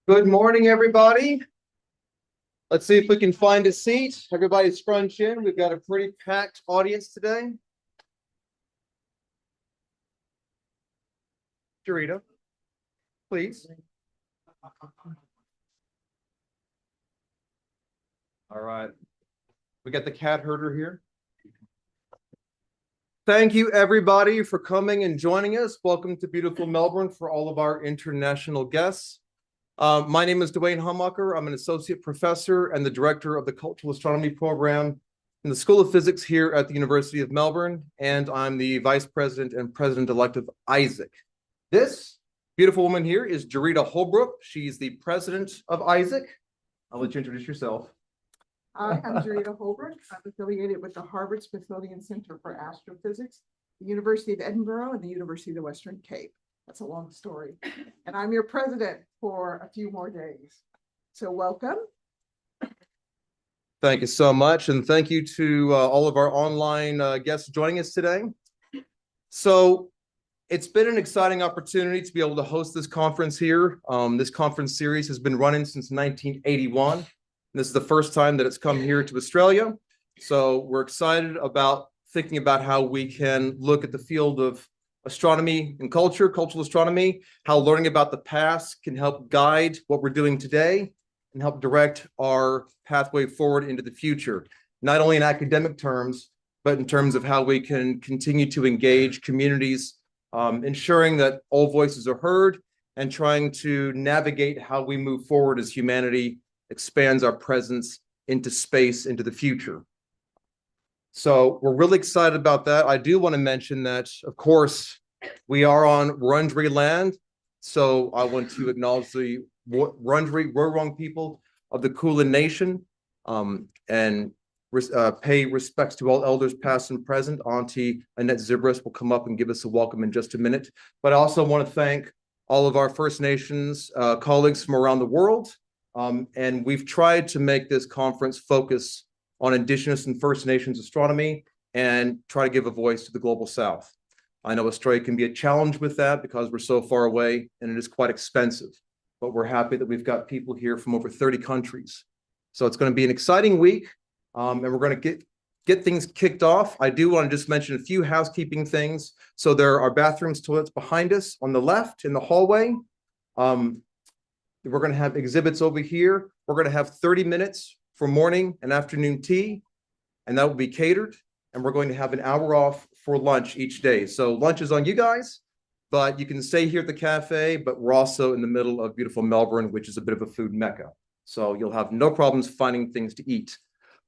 Good morning, everybody. Let's see if we can find a seat. Everybody scrunch in. We've got a pretty packed audience today. Jarita, please. All right. We got the cat herder here. Thank you, everybody, for coming and joining us. Welcome to beautiful Melbourne for all of our international guests. My name is Duane Hamacher. I'm an associate professor and the director of the Cultural Astronomy program in the School of Physics here at the University of Melbourne, and I'm the vice president and president-elect of ISAC. This beautiful woman here is Jarita Holbrook. She's the president of ISAC. I'll let you introduce yourself. I'm Jarita Holbrook. I'm affiliated with the Harvard-Smithsonian Center for Astrophysics, the University of Edinburgh, and the University of the Western Cape. That's a long story. And I'm your president for a few more days. So welcome. Thank you so much. And thank you to all of our online guests joining us today. So it's been an exciting opportunity to be able to host this conference here. This conference series has been running since 1981. And this is the first time that it's come here to Australia. So we're excited about thinking about how we can look at the field of astronomy and culture, cultural astronomy, how learning about the past can help guide what we're doing today and help direct our pathway forward into the future, not only in academic terms, but in terms of how we can continue to engage communities, ensuring that all voices are heard and trying to navigate how we move forward as humanity expands our presence into space, into the future. So we're really excited about that. I do want to mention that, of course, we are on Wurundjeri land. So I want to acknowledge the Wurundjeri people of the Kulin Nation and pay respects to all elders past and present. Aunty Annette Xiberras will come up and give us a welcome in just a minute. But I also want to thank all of our First Nations colleagues from around the world. And we've tried to make this conference focus on Indigenous and First Nations astronomy and try to give a voice to the global South. I know Australia can be a challenge with that because we're so far away and it is quite expensive, but we're happy that we've got people here from over 30 countries. So it's going to be an exciting week and we're going to get things kicked off. I do want to just mention a few housekeeping things. So there are bathrooms, toilets behind us on the left in the hallway. We're going to have exhibits over here. We're going to have 30 minutes for morning and afternoon tea, and that will be catered. And we're going to have an hour off for lunch each day. So lunch is on you guys, but you can stay here at the cafe, but we're also in the middle of beautiful Melbourne, which is a bit of a food mecca. So you'll have no problems finding things to eat.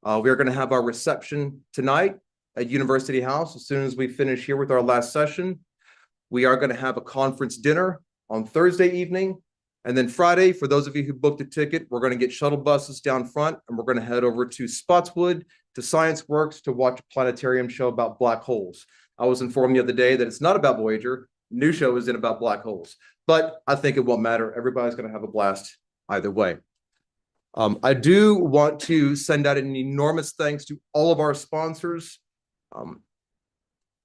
We are going to have our reception tonight at University House. As soon as we finish here with our last session, we are going to have a conference dinner on Thursday evening. And then Friday, for those of you who booked a ticket, we're going to get shuttle buses down front and we're going to head over to Spotswood, to Science Works to watch a planetarium show about black holes. I was informed the other day that it's not about Voyager. New show is in about black holes, but I think it won't matter. Everybody's going to have a blast either way. I do want to send out an enormous thanks to all of our sponsors.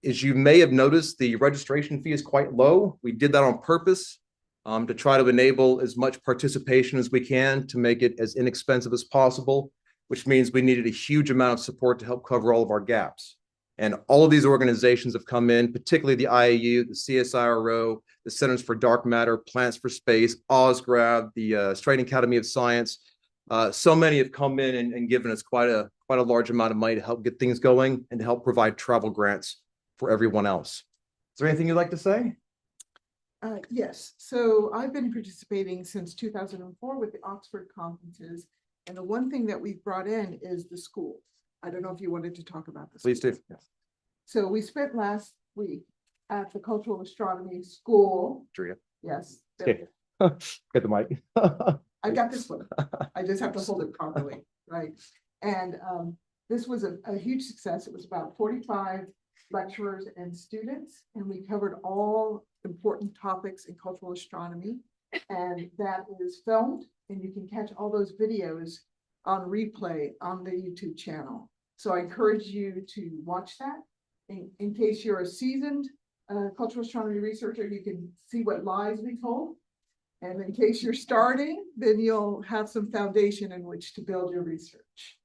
As you may have noticed, the registration fee is quite low. We did that on purpose. To try to enable as much participation as we can to make it as inexpensive as possible, which means we needed a huge amount of support to help cover all of our gaps. And all of these organizations have come in, particularly the IAU, the CSIRO, the Centers for Dark Matter, Plants for Space, OSGRAB, the Australian Academy of Science. So many have come in and given us quite a large amount of money to help get things going and to help provide travel grants for everyone else. Is there anything you'd like to say? Yes, so I've been participating since 2004 with the Oxford conferences. And the one thing that we've brought in is the school. I don't know if you wanted to talk about this. Please do. Yes. So we spent last week at the Cultural Astronomy School. Jarita. Yes. Okay. Get the mic. I got this one. I just have to hold it properly, right? And this was a huge success. It was about 45 lecturers and students, and we covered all important topics in cultural astronomy, and that is filmed, and you can catch all those videos on replay on the YouTube channel. So I encourage you to watch that. In case you're a seasoned cultural astronomy researcher, you can see what lies we told, And in case you're starting, then you'll have some foundation in which to build your research.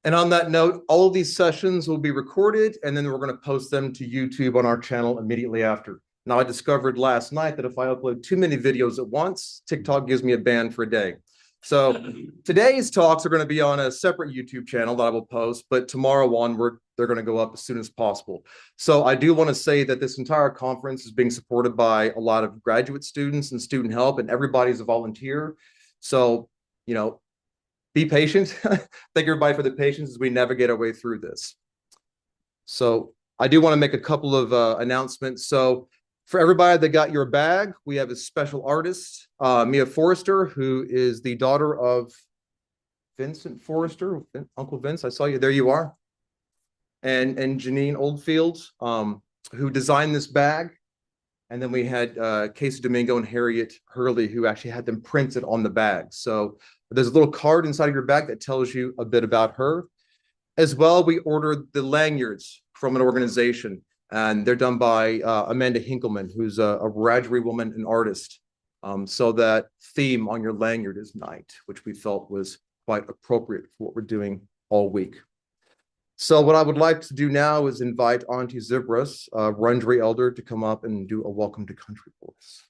And on that note, all of these sessions will be recorded, and then we're going to post them to YouTube on our channel immediately after. Now, I discovered last night that if I upload too many videos at once, TikTok gives me a ban for a day. So today's talks are going to be on a separate YouTube channel that I will post, but tomorrow onward, they're going to go up as soon as possible. So I do want to say that this entire conference is being supported by a lot of graduate students and student help, and everybody's a volunteer. So, you know, be patient. Thank everybody for the patience as we navigate our way through this. So I do want to make a couple of announcements. So for everybody that got your bag, we have a special artist, Mia Forrester, who is the daughter of Vincent Forrester, Uncle Vince. I saw you. There you are. And Janine Oldfield, who designed this bag. And then we had Casey Domingo and Harriet Hurley, who actually had them printed on the bag. So there's a little card inside of your bag that tells you a bit about her. As well, we ordered the lanyards from an organization, and they're done by Amanda Hinkleman, who's a Wurundjeri woman and artist. So that theme on your lanyard is night, which we felt was quite appropriate for what we're doing all week. So what I would like to do now is invite Aunty Xiberras, Wurundjeri elder, to come up and do a welcome to country for us.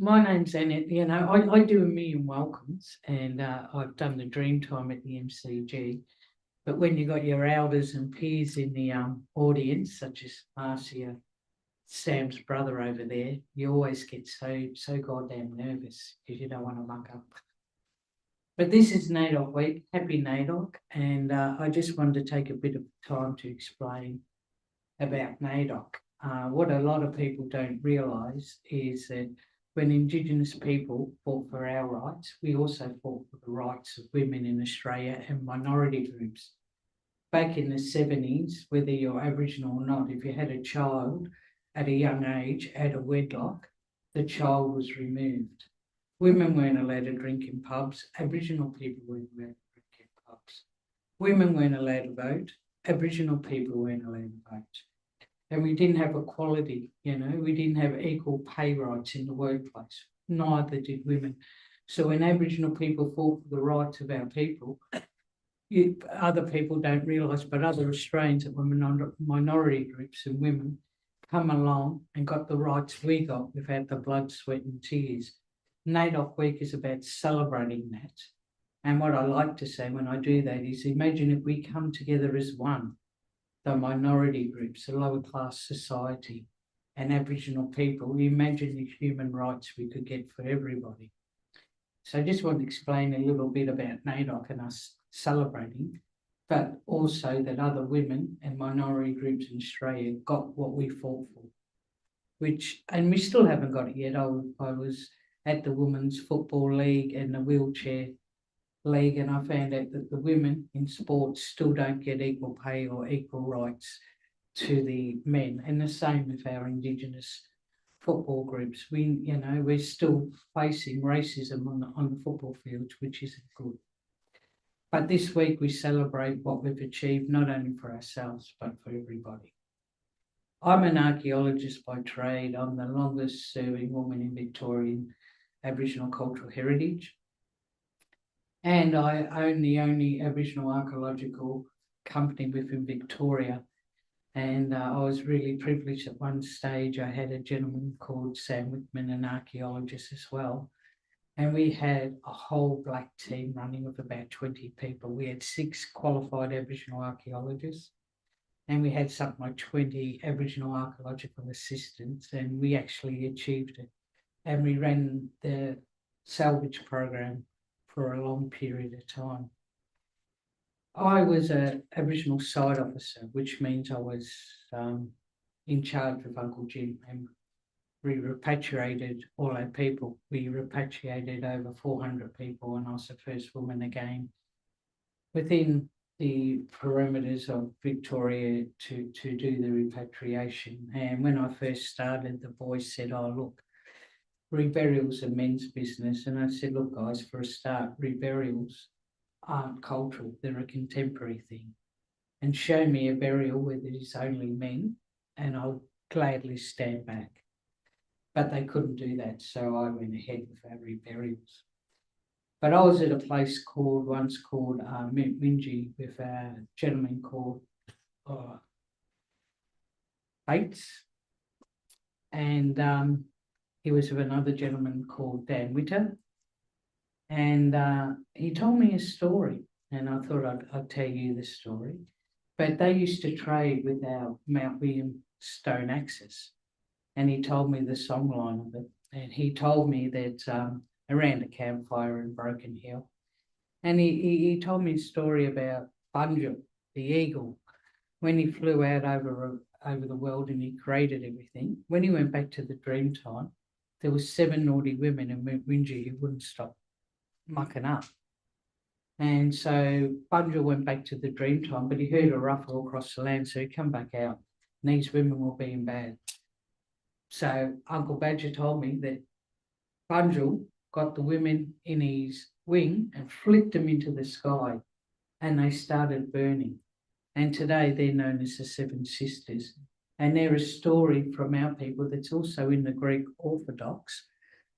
My name's Annette. You know, I do a million welcomes, and I've done the dream time at the MCG. But when you got your elders and peers in the audience, such as Marcia, Sam's brother over there, you always get so goddamn nervous because you don't want to muck up. But this is NAIDOC week. Happy NAIDOC, and I just wanted to take a bit of time to explain about NAIDOC. What a lot of people don't realise is that when Indigenous people fought for our rights, we also fought for the rights of women in Australia and minority groups. Back in the 70s, whether you're Aboriginal or not, if you had a child at a young age out of wedlock, the child was removed. Women weren't allowed to drink in pubs. Aboriginal people weren't allowed to drink in pubs. Women weren't allowed to vote. Aboriginal people weren't allowed to vote. And we didn't have equality, you know, we didn't have equal pay rights in the workplace. Neither did women. So when Aboriginal people fought for the rights of our people, other people don't realise, but other Australians that were minority groups and women come along and got the rights we got without the blood, sweat and tears. NAIDOC week is about celebrating that. And what I like to say when I do that is imagine if we come together as one, the minority groups, the lower class society and Aboriginal people, imagine the human rights we could get for everybody. So I just want to explain a little bit about NAIDOC and us celebrating, but also that other women and minority groups in Australia got what we fought for, and we still haven't got it yet. I was at the Women's Football League and the Wheelchair League, and I found out that the women in sports still don't get equal pay or equal rights to the men, and the same with our Indigenous football groups. We're still facing racism on the football field, which isn't good. But this week we celebrate what we've achieved, not only for ourselves, but for everybody. I'm an archaeologist by trade. I'm the longest serving woman in Victorian Aboriginal cultural heritage. And I own the only Aboriginal archaeological company within Victoria. And I was really privileged at one stage. I had a gentleman called Sam Whitman, an archaeologist as well. And we had a whole black team running with about 20 people. We had 6 qualified Aboriginal archaeologists, and we had something like 20 Aboriginal archaeological assistants, and we actually achieved it. And we ran the salvage program for a long period of time. I was an Aboriginal site officer, which means I was in charge of Uncle Jim, and we repatriated all our people. We repatriated over 400 people, and I was the first woman again within the perimeters of Victoria to do the repatriation. And when I first started, the boys said, "Oh, look, reburials are men's business." And I said, "Look, guys, for a start, reburials aren't cultural, they're a contemporary thing. and show me a burial where there is only men, and I'll gladly stand back. But they couldn't do that, so I went ahead with our reburials. But I was at a place once called Wurundjeri with a gentleman called Bates, and he was with another gentleman called Duane, and he told me a story, and I thought I'd tell you the story. But they used to trade with our Mount William stone axes, and he told me the songline of it, and he told me that around a campfire in Broken Hill, and he told me a story about Bunjil, the eagle, when he flew out over the world and he created everything. When he went back to the dream time, there were 7 naughty women in Wurundjeri who wouldn't stop mucking up. And so Bunjil went back to the dream time, but he heard a ruffle across the land, so he come back out, and these women were being bad. So Uncle Badger told me that Bunjil got the women in his wing and flicked them into the sky, and they started burning. And today they're known as the 7 Sisters. And they're a story from our people that's also in the Greek Orthodox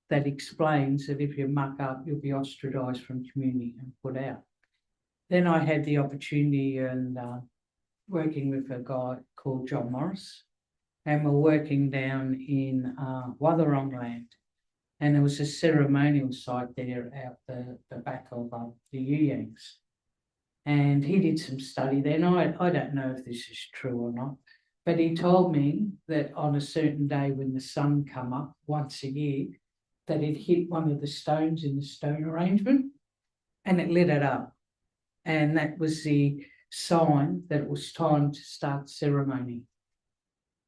that explains that if you muck up, you'll be ostracised from community and put out. Then I had the opportunity and working with a guy called John Morris, and we're working down in Wurundjeri land. And there was a ceremonial site there out the back of the Yuyangs. And he did some study there. And I don't know if this is true or not, but he told me that on a certain day when the sun come up once a year, that it hit one of the stones in the stone arrangement and it lit it up. And that was the sign that it was time to start ceremony.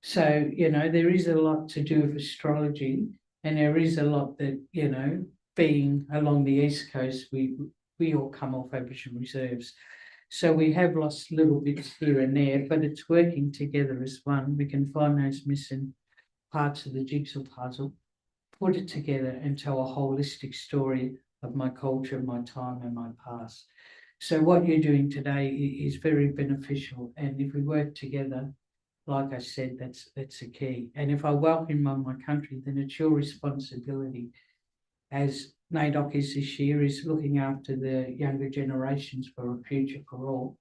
So, you know, there is a lot to do with astrology, and there is a lot that, you know, being along the East Coast, we all come off Aboriginal reserves. So we have lost little bits here and there, but it's working together as one. We can find those missing parts of the jigsaw puzzle, put it together and tell a holistic story of my culture, my time and my past. So what you're doing today is very beneficial. And if we work together, like I said, that's the key. And if I welcome on my country, then it's your responsibility, as NAIDOC is this year, is looking after the younger generations for a future for all.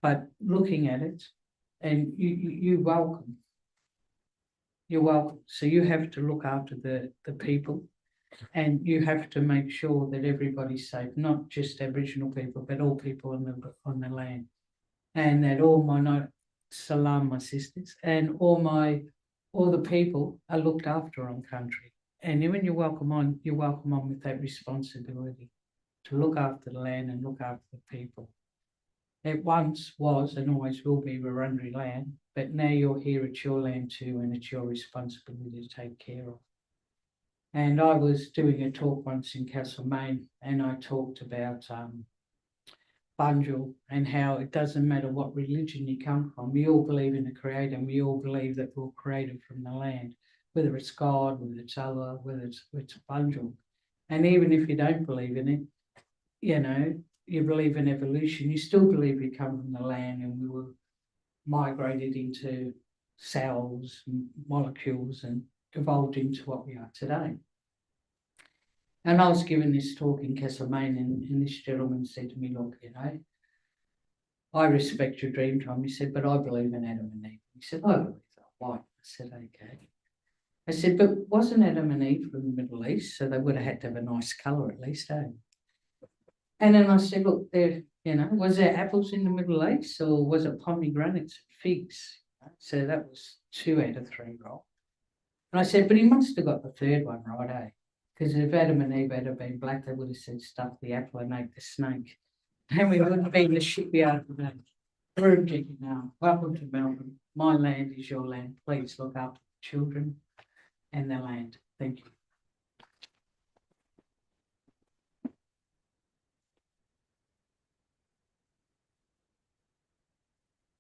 But looking at it, and you welcome. You're welcome. So you have to look after the people, and you have to make sure that everybody's safe, not just Aboriginal people, but all people on the land. And that all my salam, my sisters, and all the people are looked after on country. And when you're welcome on with that responsibility to look after the land and look after the people. It once was and always will be Wurundjeri land, but now you're here, it's your land too, and it's your responsibility to take care of. And I was doing a talk once in Castlemaine, and I talked about Bunjil and how it doesn't matter what religion you come from. We all believe in a creator, and we all believe that we're created from the land, whether it's God, whether it's Allah, whether it's Bunjil. And even if you don't believe in it, you know, you believe in evolution, you still believe we come from the land and we were migrated into cells and molecules and evolved into what we are today. And I was given this talk in Castlemaine, and this gentleman said to me, look, you know, I respect your dream time. He said, but I believe in Adam and Eve. He said, I believe that. Why? I said, okay. I said, but wasn't Adam and Eve from the Middle East? So they would have had to have a nice colour at least, eh? And then I said, look, there, you know, was there apples in the Middle East, or was it pomegranates and figs? So that was 2 out of 3 wrong. And I said, but he must have got the 3rd one right, eh? Because if Adam and Eve had been black, they would have said, stuff the apple and ate the snake. And we wouldn't be in the shipyard today. Wurundjeri now. Welcome to Melbourne. My land is your land. Please look after the children and the land. Thank you.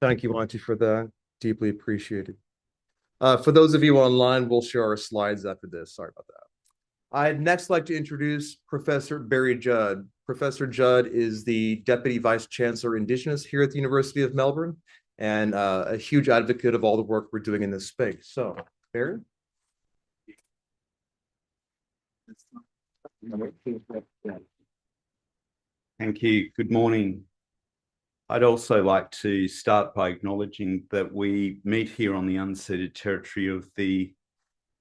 Thank you, Aunty, for that. Deeply appreciated. For those of you online, we'll share our slides after this. Sorry about that. I'd next like to introduce Professor Barry Judd, Professor Judd is the Deputy Vice Chancellor Indigenous here at the University of Melbourne and a huge advocate of all the work we're doing in this space. So, Barry? Thank you. Good morning. I'd also like to start by acknowledging that we meet here on the unceded territory of the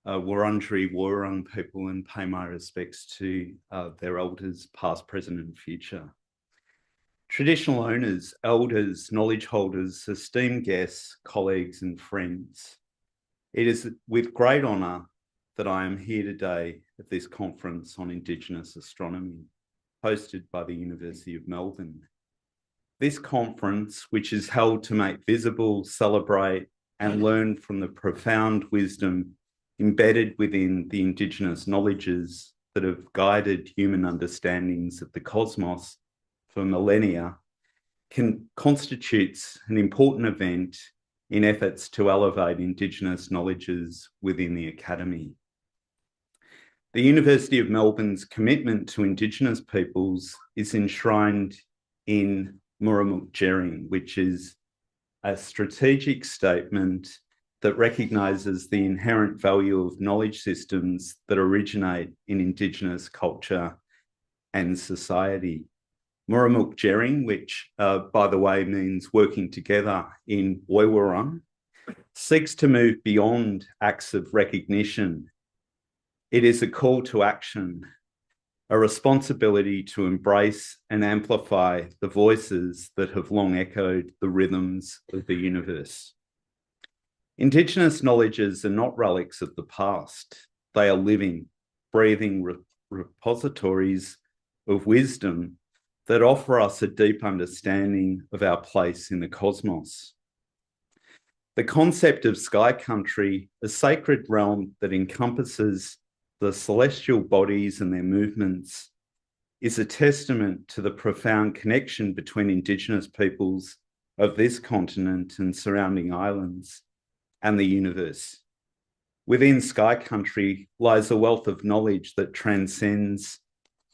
Wurundjeri people and pay my respects to their elders, past, present and future. Traditional owners, elders, knowledge holders, esteemed guests, colleagues and friends. It is with great honour that I am here today at this conference on Indigenous astronomy, hosted by the University of Melbourne. This conference, which is held to make visible, celebrate and learn from the profound wisdom embedded within the Indigenous knowledges that have guided human understandings of the cosmos for millennia, constitutes an important event in efforts to elevate Indigenous knowledges within the Academy. The University of Melbourne's commitment to Indigenous peoples is enshrined in Wurundjeri, which is a strategic statement that recognises the inherent value of knowledge systems that originate in Indigenous culture and society. Wurundjeri, which by the way means working together in Woiwurrung, seeks to move beyond acts of recognition. It is a call to action, a responsibility to embrace and amplify the voices that have long echoed the rhythms of the universe. Indigenous knowledges are not relics of the past. They are living, breathing repositories of wisdom that offer us a deep understanding of our place in the cosmos. The concept of sky country, a sacred realm that encompasses the celestial bodies and their movements, is a testament to the profound connection between Indigenous peoples of this continent and surrounding islands and the universe. Within sky country lies a wealth of knowledge that transcends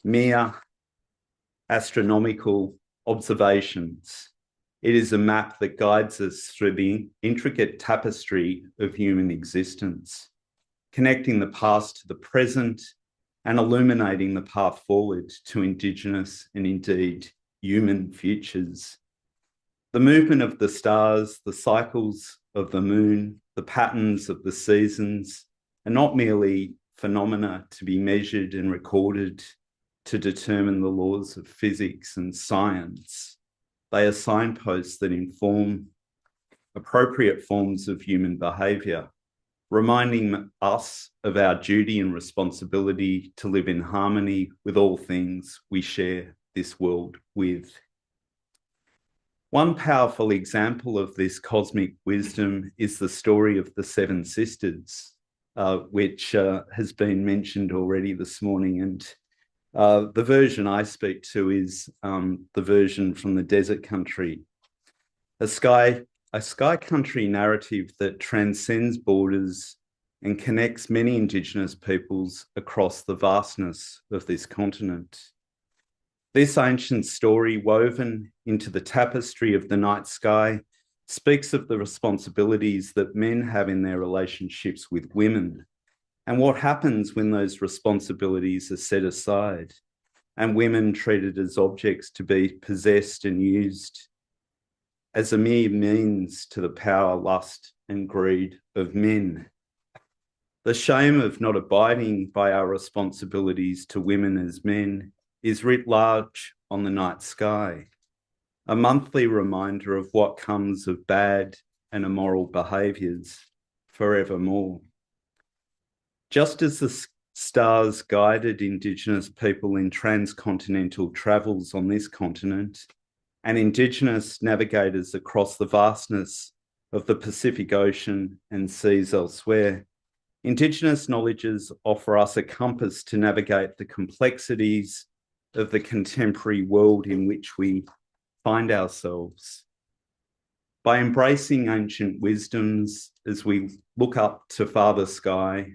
mere astronomical observations. It is a map that guides us through the intricate tapestry of human existence, connecting the past to the present and illuminating the path forward to Indigenous and indeed human futures. The movement of the stars, the cycles of the moon, the patterns of the seasons are not merely phenomena to be measured and recorded to determine the laws of physics and science. They are signposts that inform appropriate forms of human behaviour, reminding us of our duty and responsibility to live in harmony with all things we share this world with. One powerful example of this cosmic wisdom is the story of the Seven Sisters, which has been mentioned already this morning. And the version I speak to is the version from the desert country, a sky country narrative that transcends borders and connects many Indigenous peoples across the vastness of this continent. This ancient story, woven into the tapestry of the night sky, speaks of the responsibilities that men have in their relationships with women and what happens when those responsibilities are set aside and women treated as objects to be possessed and used as a mere means to the power, lust and greed of men. The shame of not abiding by our responsibilities to women as men is writ large on the night sky, a monthly reminder of what comes of bad and immoral behaviours forevermore. Just as the stars guided Indigenous people in transcontinental travels on this continent, and Indigenous navigators across the vastness of the Pacific Ocean and seas elsewhere, Indigenous knowledges offer us a compass to navigate the complexities of the contemporary world in which we find ourselves. By embracing ancient wisdoms as we look up to Father Sky,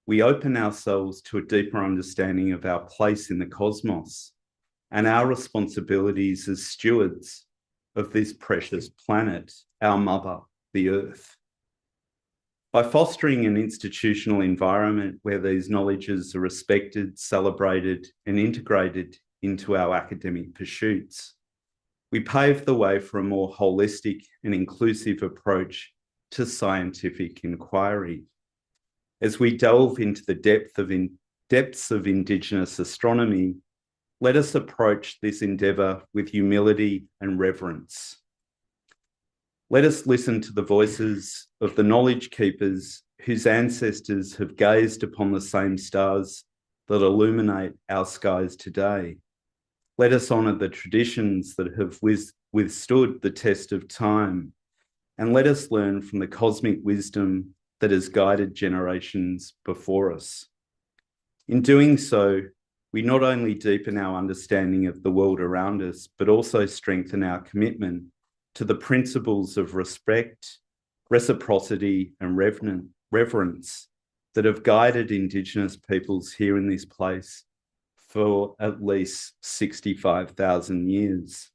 we open ourselves to a deeper understanding of our place in the cosmos and our responsibilities as stewards of this precious planet, our mother, the earth. By fostering an institutional environment where these knowledges are respected, celebrated, and integrated into our academic pursuits, we pave the way for a more holistic and inclusive approach to scientific inquiry. As we delve into the depths of Indigenous astronomy, let us approach this endeavour with humility and reverence. Let us listen to the voices of the knowledge keepers whose ancestors have gazed upon the same stars that illuminate our skies today. Let us honour the traditions that have withstood the test of time, and let us learn from the cosmic wisdom that has guided generations before us. In doing so, we not only deepen our understanding of the world around us, but also strengthen our commitment to the principles of respect, reciprocity, and reverence that have guided Indigenous peoples here in this place for at least 65,000 years.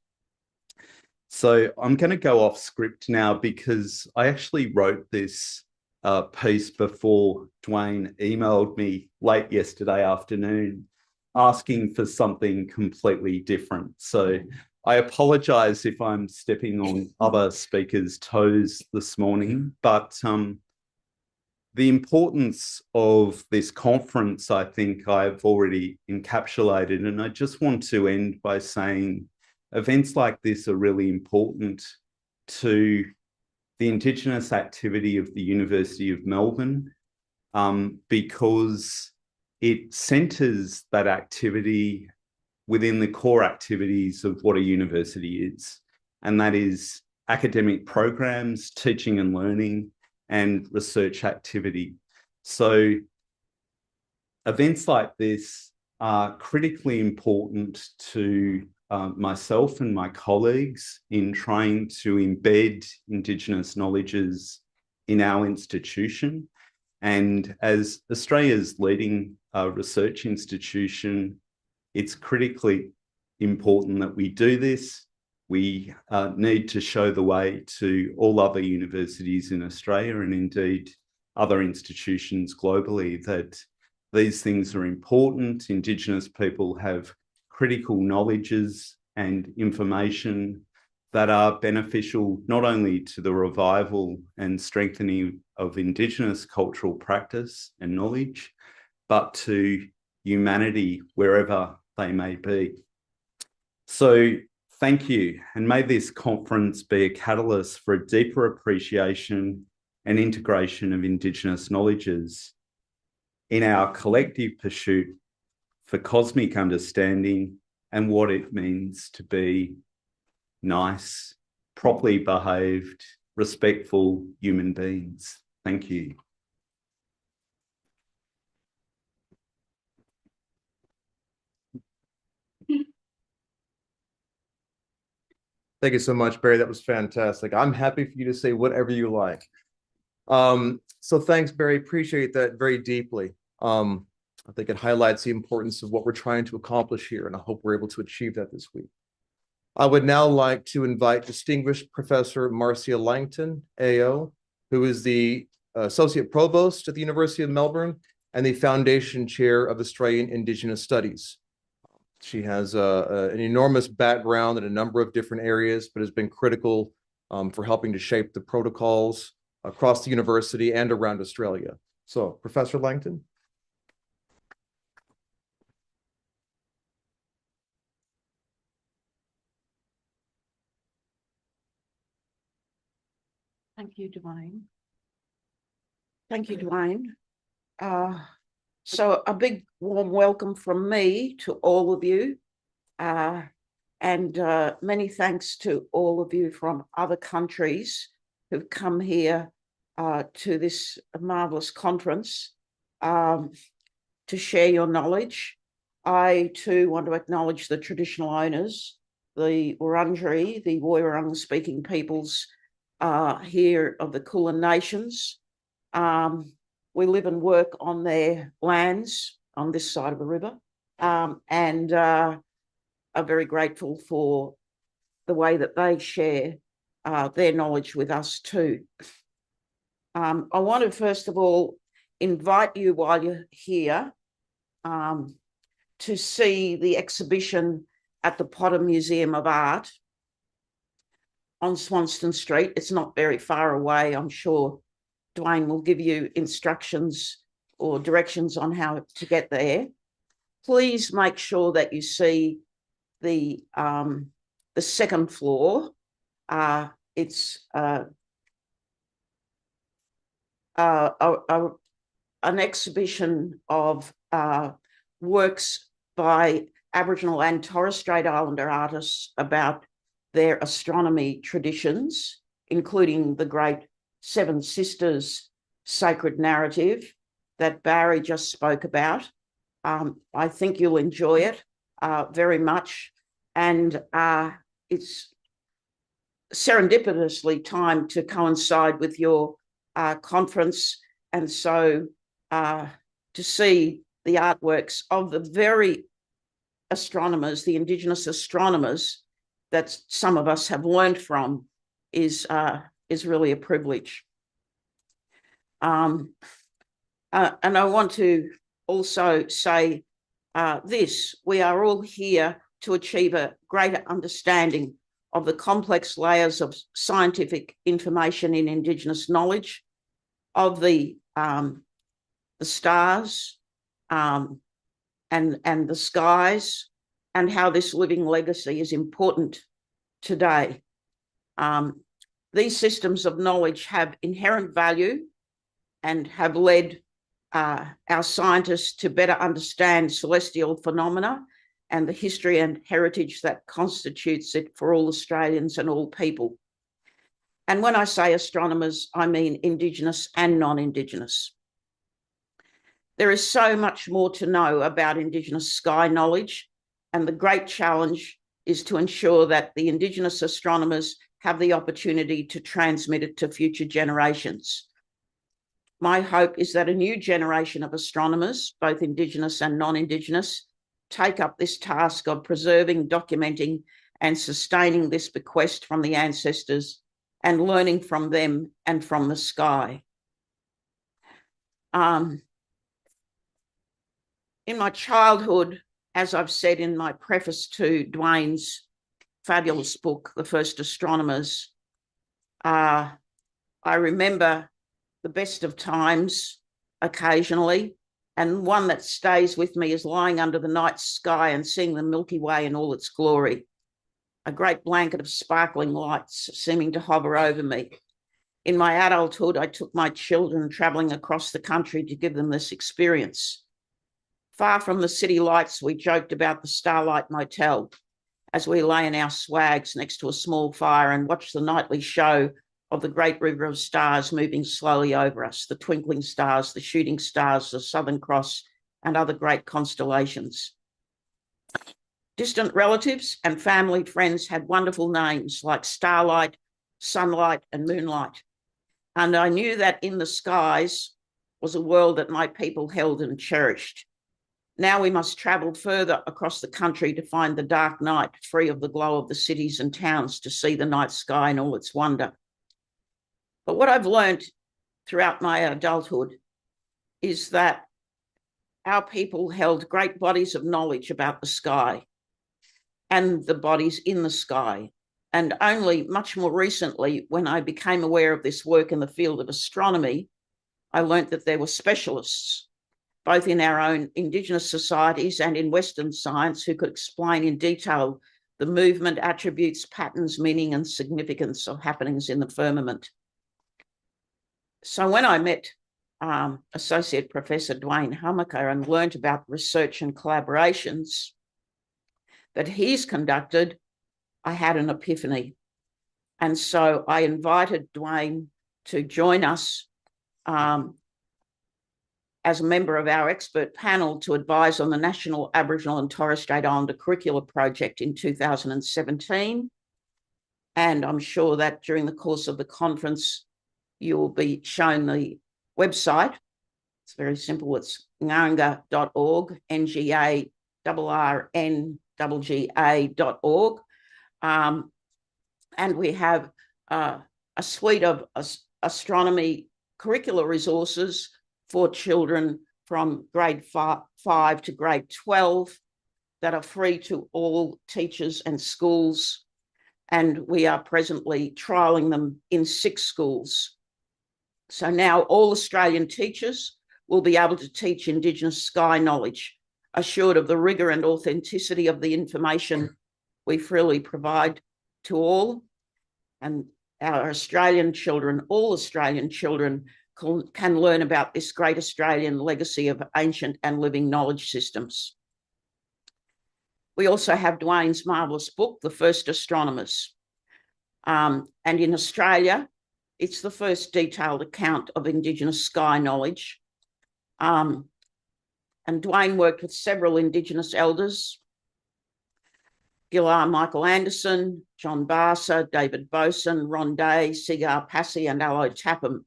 So I'm going to go off script now because I actually wrote this piece before Duane emailed me late yesterday afternoon asking for something completely different. So I apologise if I'm stepping on other speakers' toes this morning, but the importance of this conference, I think I've already encapsulated, and I just want to end by saying events like this are really important to the Indigenous activity of the University of Melbourne because it centres that activity within the core activities of what a university is, and that is academic programs, teaching and learning, and research activity. So events like this are critically important to myself and my colleagues in trying to embed Indigenous knowledges in our institution. And as Australia's leading research institution, it's critically important that we do this. We need to show the way to all other universities in Australia and indeed other institutions globally that these things are important. Indigenous people have critical knowledges and information that are beneficial not only to the revival and strengthening of Indigenous cultural practice and knowledge, but to humanity wherever they may be. So thank you, and may this conference be a catalyst for a deeper appreciation and integration of Indigenous knowledges in our collective pursuit for cosmic understanding and what it means to be nice, properly behaved, respectful human beings. Thank you. Thank you so much, Barry. That was fantastic. I'm happy for you to say whatever you like. So thanks, Barry. Appreciate that very deeply. I think it highlights the importance of what we're trying to accomplish here, and I hope we're able to achieve that this week. I would now like to invite distinguished Professor Marcia Langton, AO, who is the Associate Provost at the University of Melbourne and the Foundation Chair of Australian Indigenous Studies. She has an enormous background in a number of different areas, but has been critical for helping to shape the protocols across the university and around Australia. So, Professor Langton. Thank you, Duane. Thank you, Duane. So a big warm welcome from me to all of you. And many thanks to all of you from other countries who've come here to this marvellous conference to share your knowledge. I too want to acknowledge the traditional owners, the Wurundjeri, the Woiwurrung speaking peoples here of the Kulin Nations. We live and work on their lands on this side of the river. are very grateful for the way that they share their knowledge with us too. I want to first of all invite you while you're here to see the exhibition at the Potter Museum of Art on Swanston Street. It's not very far away. I'm sure Duane will give you instructions or directions on how to get there. Please make sure that you see the second floor. It's an exhibition of works by Aboriginal and Torres Strait Islander artists about their astronomy traditions, including the great Seven Sisters sacred narrative that Barry just spoke about. I think you'll enjoy it very much. And it's serendipitously timed to coincide with your conference. And so to see the artworks of the very astronomers, the Indigenous astronomers that some of us have learned from is really a privilege. And I want to also say this: we are all here to achieve a greater understanding of the complex layers of scientific information in Indigenous knowledge, of the stars and the skies, and how this living legacy is important today. These systems of knowledge have inherent value and have led our scientists to better understand celestial phenomena and the history and heritage that constitutes it for all Australians and all people. And when I say astronomers, I mean Indigenous and non-Indigenous. There is so much more to know about Indigenous sky knowledge, and the great challenge is to ensure that the Indigenous astronomers have the opportunity to transmit it to future generations. My hope is that a new generation of astronomers, both Indigenous and non-Indigenous, take up this task of preserving, documenting, and sustaining this bequest from the ancestors and learning from them and from the sky. In my childhood, as I've said in my preface to Duane's fabulous book, The First Astronomers, I remember the best of times occasionally, and one that stays with me is lying under the night sky and seeing the Milky Way in all its glory, a great blanket of sparkling lights seeming to hover over me. In my adulthood, I took my children travelling across the country to give them this experience. Far from the city lights, we joked about the Starlight Motel as we lay in our swags next to a small fire and watched the nightly show of the great river of stars moving slowly over us, the twinkling stars, the shooting stars, the Southern Cross, and other great constellations. Distant relatives and family friends had wonderful names like Starlight, Sunlight, and Moonlight. And I knew that in the skies was a world that my people held and cherished. Now we must travel further across the country to find the dark night, free of the glow of the cities and towns, to see the night sky in all its wonder. But what I've learned throughout my adulthood is that our people held great bodies of knowledge about the sky and the bodies in the sky. And only much more recently, when I became aware of this work in the field of astronomy, I learned that there were specialists, both in our own Indigenous societies and in Western science, who could explain in detail the movement, attributes, patterns, meaning, and significance of happenings in the firmament. So when I met Associate Professor Duane Hamacher and learned about research and collaborations that he's conducted, I had an epiphany. And so I invited Duane to join us as a member of our expert panel to advise on the National Aboriginal and Torres Strait Islander Curricula Project in 2017. And I'm sure that during the course of the conference, you'll be shown the website. It's very simple. It's ngarnga.org, NGARRNGA.org. IAUS399.org. And we have a suite of astronomy curricular resources for children from grade 5 to grade 12 that are free to all teachers and schools. And we are presently trialling them in 6 schools. So now all Australian teachers will be able to teach Indigenous sky knowledge, assured of the rigour and authenticity of the information we freely provide to all. And our Australian children, all Australian children, can learn about this great Australian legacy of ancient and living knowledge systems. We also have Duane's marvellous book, The First Astronomers. And in Australia, it's the first detailed account of Indigenous sky knowledge. And Duane worked with several Indigenous elders, Gillar Michael Anderson, John Barser, David Boson, Ron Day, Sigar Passy, and Allo Tapham.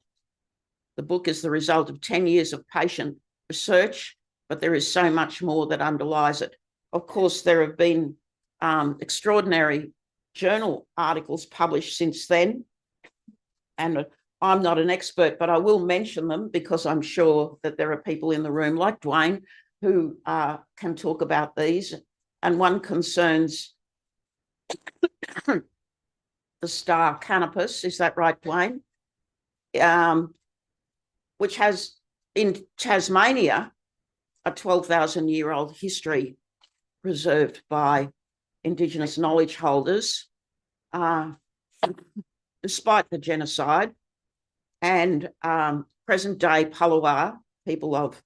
The book is the result of 10 years of patient research, but there is so much more that underlies it. Of course, there have been extraordinary journal articles published since then, and I'm not an expert, but I will mention them because I'm sure that there are people in the room like Duane who can talk about these. And one concerns the star Canopus, is that right, Duane? Which has in Tasmania a 12,000-year-old history preserved by Indigenous knowledge holders, despite the genocide. And present-day Palawa, people of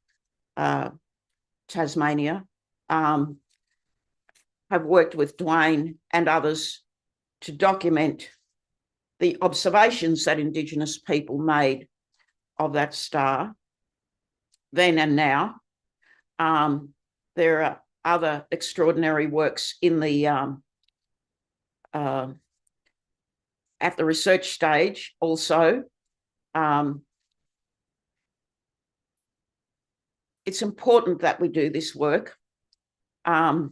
Tasmania, have worked with Duane and others to document the observations that Indigenous people made of that star then and now. There are other extraordinary works in the at the research stage also. It's important that we do this work. And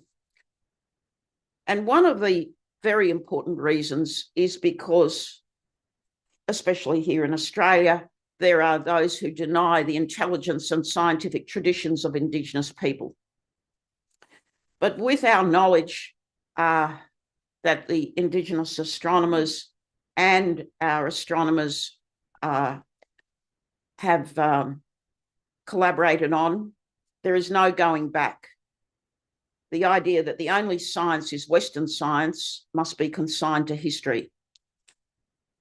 one of the very important reasons is because, especially here in Australia, there are those who deny the intelligence and scientific traditions of Indigenous people. But with our knowledge that the Indigenous astronomers and our astronomers have collaborated on, there is no going back. The idea that the only science is Western science must be consigned to history.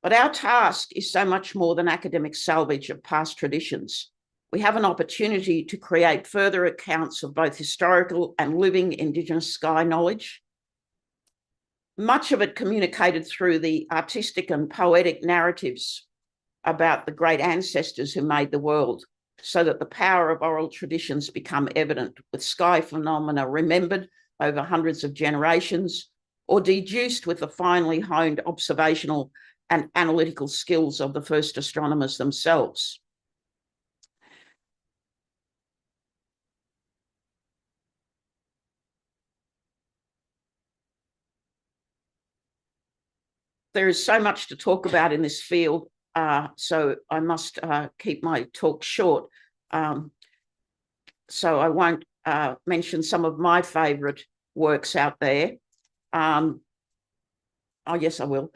But our task is so much more than academic salvage of past traditions. We have an opportunity to create further accounts of both historical and living Indigenous sky knowledge, much of it communicated through the artistic and poetic narratives about the great ancestors who made the world, so that the power of oral traditions become evident, with sky phenomena remembered over hundreds of generations, or deduced with the finely honed observational and analytical skills of the first astronomers themselves. There is so much to talk about in this field, so I must keep my talk short. So I won't mention some of my favourite works out there. Oh, yes, I will.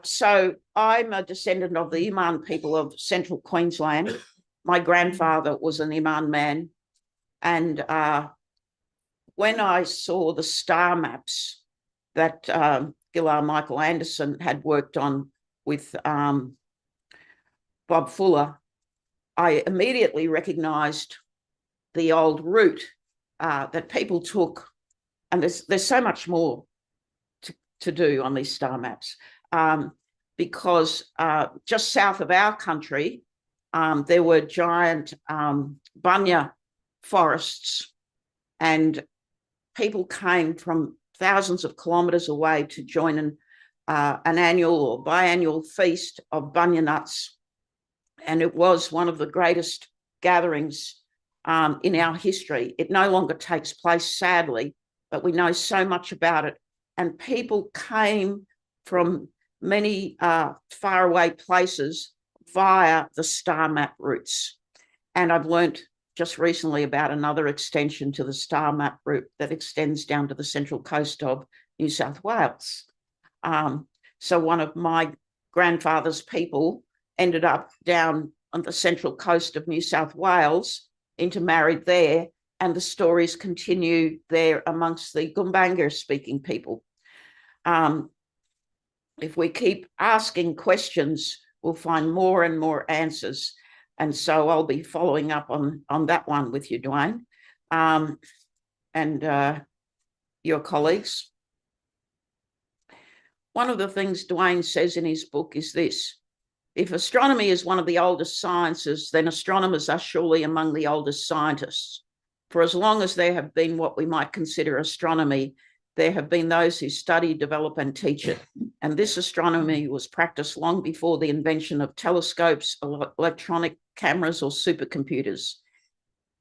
So I'm a descendant of the Iman people of central Queensland. My grandfather was an Iman man. And when I saw the star maps that Gillar Michael Anderson had worked on with Bob Fuller, I immediately recognised the old route that people took. And there's so much more to do on these star maps, because just south of our country, there were giant bunya forests, and people came from thousands of kilometres away to join an annual or biannual feast of bunya nuts. And it was one of the greatest gatherings in our history. It no longer takes place, sadly, but we know so much about it. And people came from many faraway places via the star map routes. And I've learnt just recently about another extension to the star map route that extends down to the central coast of New South Wales. So one of my grandfather's people ended up down on the central coast of New South Wales, intermarried there, and the stories continue there amongst the Gumbaynggirr speaking people. If we keep asking questions, we'll find more and more answers. And so I'll be following up on that one with you, Duane, and your colleagues. One of the things Duane says in his book is this: if astronomy is one of the oldest sciences, then astronomers are surely among the oldest scientists. For as long as there have been what we might consider astronomy, there have been those who study, develop, and teach it. And this astronomy was practiced long before the invention of telescopes, electronic cameras, or supercomputers.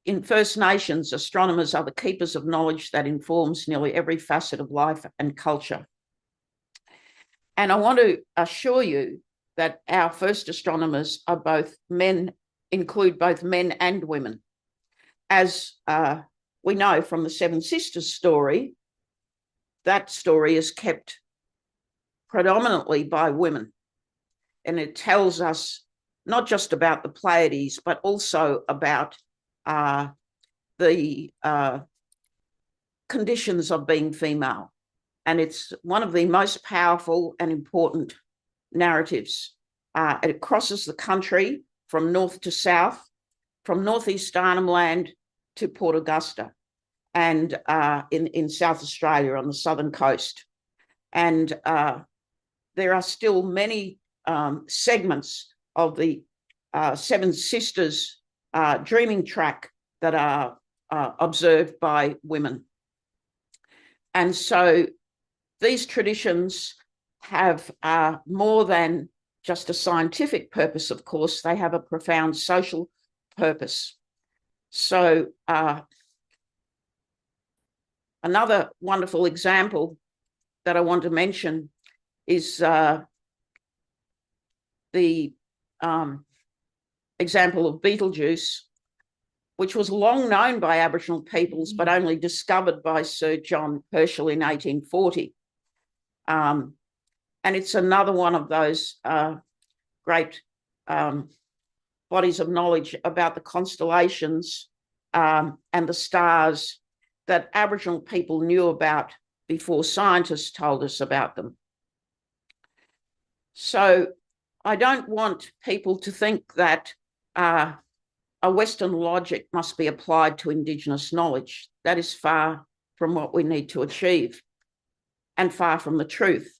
In First Nations, astronomers are the keepers of knowledge that informs nearly every facet of life and culture. And I want to assure you that our first astronomers are both men, include both men and women. As we know from the Seven Sisters story, that story is kept predominantly by women. And it tells us not just about the Pleiades, but also about the conditions of being female. And it's one of the most powerful and important narratives. It crosses the country from north to south, from northeast Arnhem Land to Port Augusta, and in South Australia on the southern coast. And there are still many segments of the Seven Sisters dreaming track that are observed by women. And so these traditions have more than just a scientific purpose, of course. They have a profound social purpose. So another wonderful example that I want to mention is the example of Betelgeuse, which was long known by Aboriginal peoples, but only discovered by Sir John Herschel in 1840. And it's another one of those great bodies of knowledge about the constellations and the stars that Aboriginal people knew about before scientists told us about them. So I don't want people to think that a Western logic must be applied to Indigenous knowledge. That is far from what we need to achieve and far from the truth.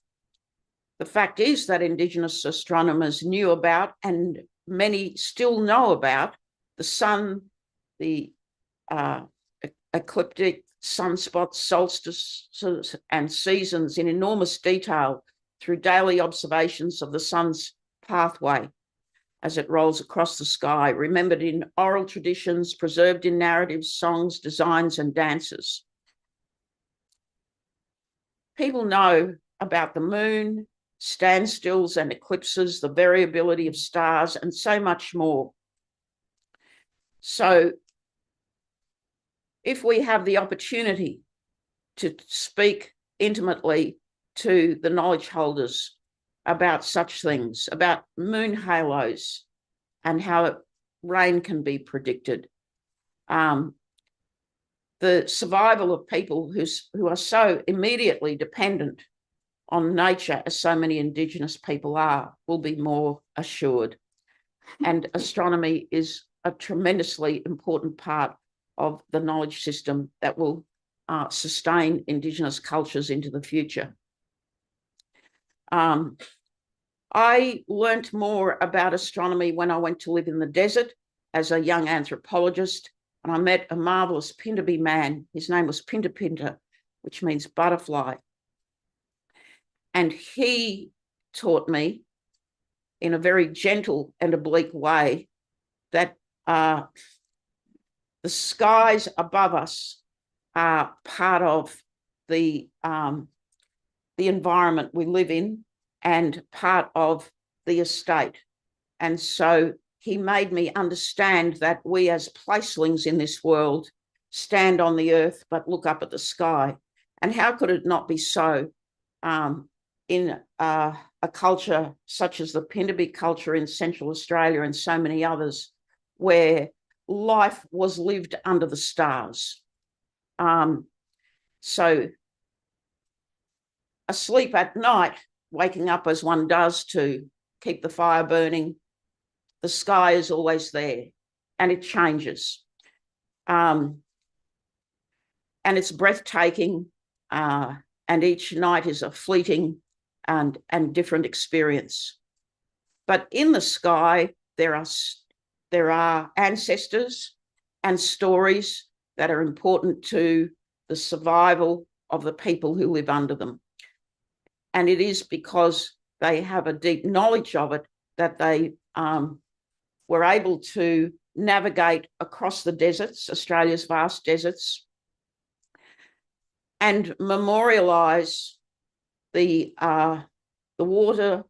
The fact is that Indigenous astronomers knew about, and many still know about, the sun, the ecliptic, sunspots, solstices, and seasons in enormous detail through daily observations of the sun's pathway as it rolls across the sky, remembered in oral traditions, preserved in narratives, songs, designs, and dances. People know about the moon, standstills and eclipses, the variability of stars, and so much more. So if we have the opportunity to speak intimately to the knowledge holders about such things, about moon halos and how rain can be predicted, the survival of people who are so immediately dependent on nature, as so many Indigenous people are, will be more assured. And astronomy is a tremendously important part of the knowledge system that will sustain Indigenous cultures into the future. I learnt more about astronomy when I went to live in the desert as a young anthropologist, and I met a marvellous Pintabee man. His name was Pinta Pinta, which means butterfly. And he taught me in a very gentle and oblique way that The skies above us are part of the environment we live in and part of the estate. And so he made me understand that we as placelings in this world stand on the earth but look up at the sky. And how could it not be so in a culture such as the Pindabi culture in Central Australia and so many others, where life was lived under the stars. So asleep at night, waking up as one does to keep the fire burning, the sky is always there and it changes. And it's breathtaking, and each night is a fleeting and different experience. But in the sky, there are ancestors and stories that are important to the survival of the people who live under them. And it is because they have a deep knowledge of it that they were able to navigate across the deserts, Australia's vast deserts, and memorialise the water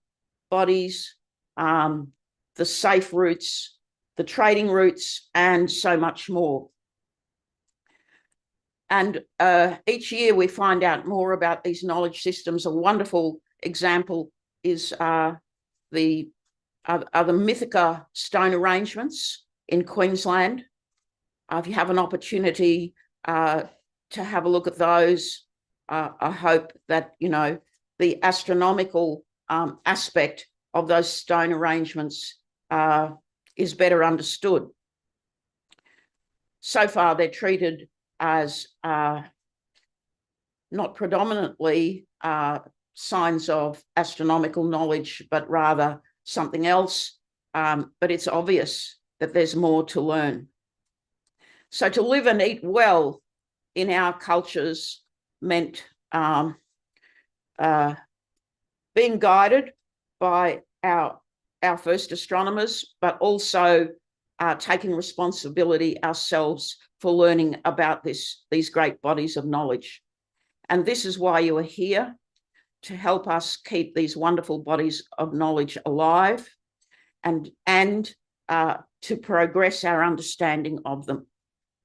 bodies, the safe routes, the trading routes, and so much more. And each year we find out more about these knowledge systems. A wonderful example is the Mythica stone arrangements in Queensland. If you have an opportunity to have a look at those, I hope that, you know, the astronomical aspect of those stone arrangements is better understood. So far, they're treated as not predominantly signs of astronomical knowledge, but rather something else. But it's obvious that there's more to learn. So to live and eat well in our cultures meant being guided by our first astronomers, but also taking responsibility ourselves for learning about these great bodies of knowledge. And this is why you are here, to help us keep these wonderful bodies of knowledge alive and to progress our understanding of them.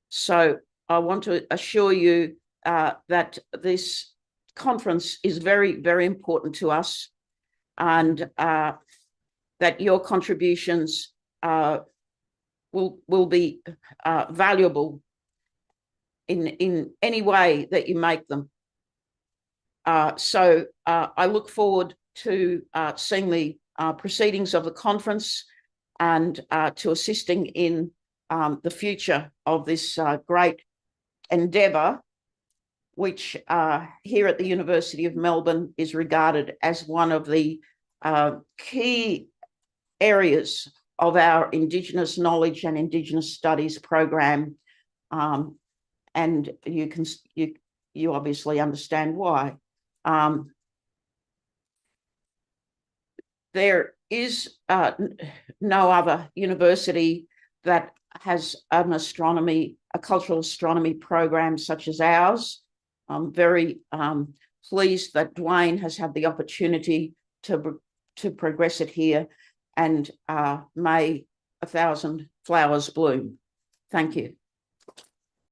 So I want to assure you that this conference is very, very important to us, and that your contributions will be valuable in any way that you make them. So I look forward to seeing the proceedings of the conference and to assisting in the future of this great endeavour, which here at the University of Melbourne is regarded as one of the key areas of our Indigenous knowledge and Indigenous studies program, and you obviously understand why. There is no other university that has a cultural astronomy program such as ours. I'm very pleased that Duane has had the opportunity to progress it here, and may 1,000 flowers bloom. Thank you.